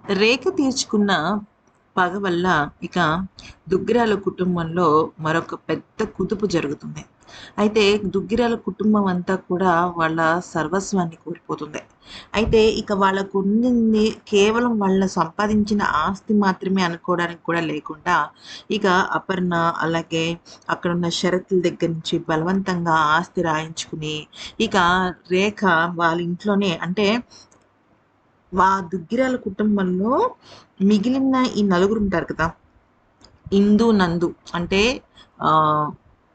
రేఖ తీర్చుకున్న పగ వల్ల ఇక దుగ్గిరాల కుటుంబంలో మరొక పెద్ద కుదుపు జరుగుతుంది. అయితే దుగ్గిరాల కుటుంబం అంతా కూడా వాళ్ళ సర్వస్వాన్ని కోల్పోతుంది. అయితే ఇక వాళ్ళకుండింది కేవలం వాళ్ళ సంపాదించిన ఆస్తి మాత్రమే అనుకోవడానికి కూడా లేకుండా, ఇక అపర్ణ అలాగే అక్కడున్న షరతుల దగ్గర నుంచి బలవంతంగా ఆస్తి రాయించుకుని, ఇక రేఖ వాళ్ళ ఇంట్లోనే అంటే దుగ్గిరాల కుటుంబంలో మిగిలిన ఈ నలుగురుంటారు కదా! ఇందు, నందు అంటే ఆహ్,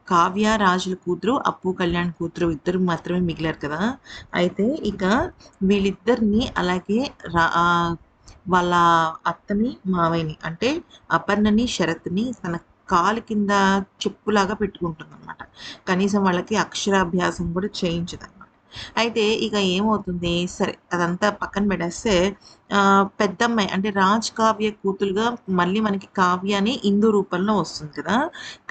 కావ్య, రాజుల కూతురు, అప్పు, కళ్యాణ్ కూతురు ఇద్దరు మాత్రమే మిగిలారు కదా! అయితే ఇక వీళ్ళిద్దరిని అలాగే వాళ్ళ అత్తని, మావయ్యని అంటే అపర్ణని, శరత్‌ని తన కాలు కింద చెప్పులాగా పెట్టుకుంటుందనమాట. కనీసం వాళ్ళకి అక్షరాభ్యాసం కూడా చేయించదనమాట. అయితే ఇక ఏమవుతుంది, సరే అదంతా పక్కన పెట్టేస్తే పెద్దమ్మాయి అంటే రాజ్ కావ్య కూతురుగా మళ్ళీ మనకి కావ్య అని ఇందు రూపంలో వస్తుంది కదా!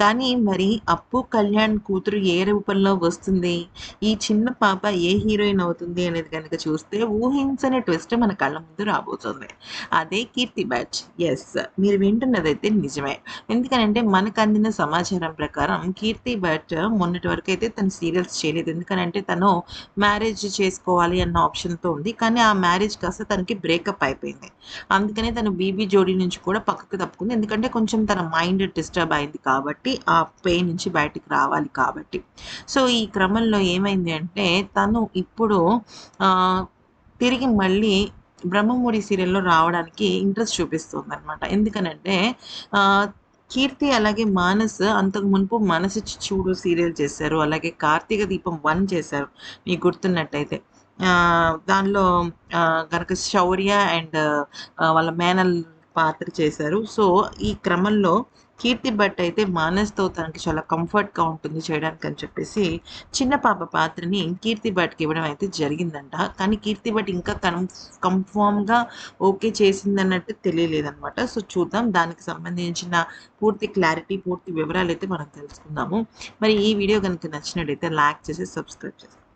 కానీ మరి అప్పు, కళ్యాణ్ కూతురు ఏ రూపంలో వస్తుంది? ఈ చిన్న పాప ఏ హీరోయిన్ అవుతుంది అనేది గనక చూస్తే ఊహించని ట్విస్ట్ మన కళ్ళ ముందు రాబోతుంది. అదే 'కీర్తి బ్యాచ్'. యెస్. మీరు వింటున్నదైతే నిజమే. ఎందుకనంటే మనకు అందిన సమాచారం ప్రకారం 'కీర్తి భట్' మొన్నటి వరకైతే తను సీరియల్స్ చేయలేదు. ఎందుకనంటే తను మ్యారేజ్ చేసుకోవాలి అన్న ఆప్షన్‌తో ఉంది. కానీ ఆ మ్యారేజ్ కాస్త తనకి బ్రేకప్ అయిపోయింది. అందుకనే తను 'బీబీ జోడీ' నుంచి కూడా పక్కకు తప్పుకుంది. ఎందుకంటే కొంచెం తన మైండ్ డిస్టర్బ్ అయింది కాబట్టి, ఆ పెయిన్ నుంచి బయటికి రావాలి కాబట్టి. సో, ఈ క్రమంలో ఏమైంది అంటే తను ఇప్పుడు ఆహ్, తిరిగి మళ్ళీ 'బ్రహ్మముడి' సీరియల్‌లో రావడానికి ఇంట్రెస్ట్ చూపిస్తుందనమాట. ఎందుకనంటే ఆహ్, కీర్తి అలాగే మానస్ అంతకు మునుపు 'మనసిచ్చి చూడు' సీరియల్ చేశారు. అలాగే 'కార్తీక దీపం 1' చేశారు. మీకు గుర్తున్నట్టయితే. దానిలో గనక శౌర్య అండ్ వాళ్ళ మేనల్ పాత్ర చేశారు. సో, ఈ క్రమంలో కీర్తి భట్ అయితే మానస్‌తో తనకి చాలా కంఫర్ట్‌గా ఉంటుంది చేయడానికని చెప్పేసి, చిన్న పాప పాత్రని కీర్తి భట్‌కి ఇవ్వడం అయితే జరిగిందంట. కానీ కీర్తి భట్ ఇంకా కన్ఫర్మ్‌గా ఓకే చేసిందన్నట్టు తెలియలేదనమాట. సో, చూద్దాం దానికి సంబంధించిన పూర్తి క్లారిటీ, పూర్తి వివరాలైతే మనం తెలుసుకుందాము. మరి ఈ వీడియో గనుక నచ్చినట్టయితే లైక్ చేసి, సబ్స్క్రైబ్ చేయండి.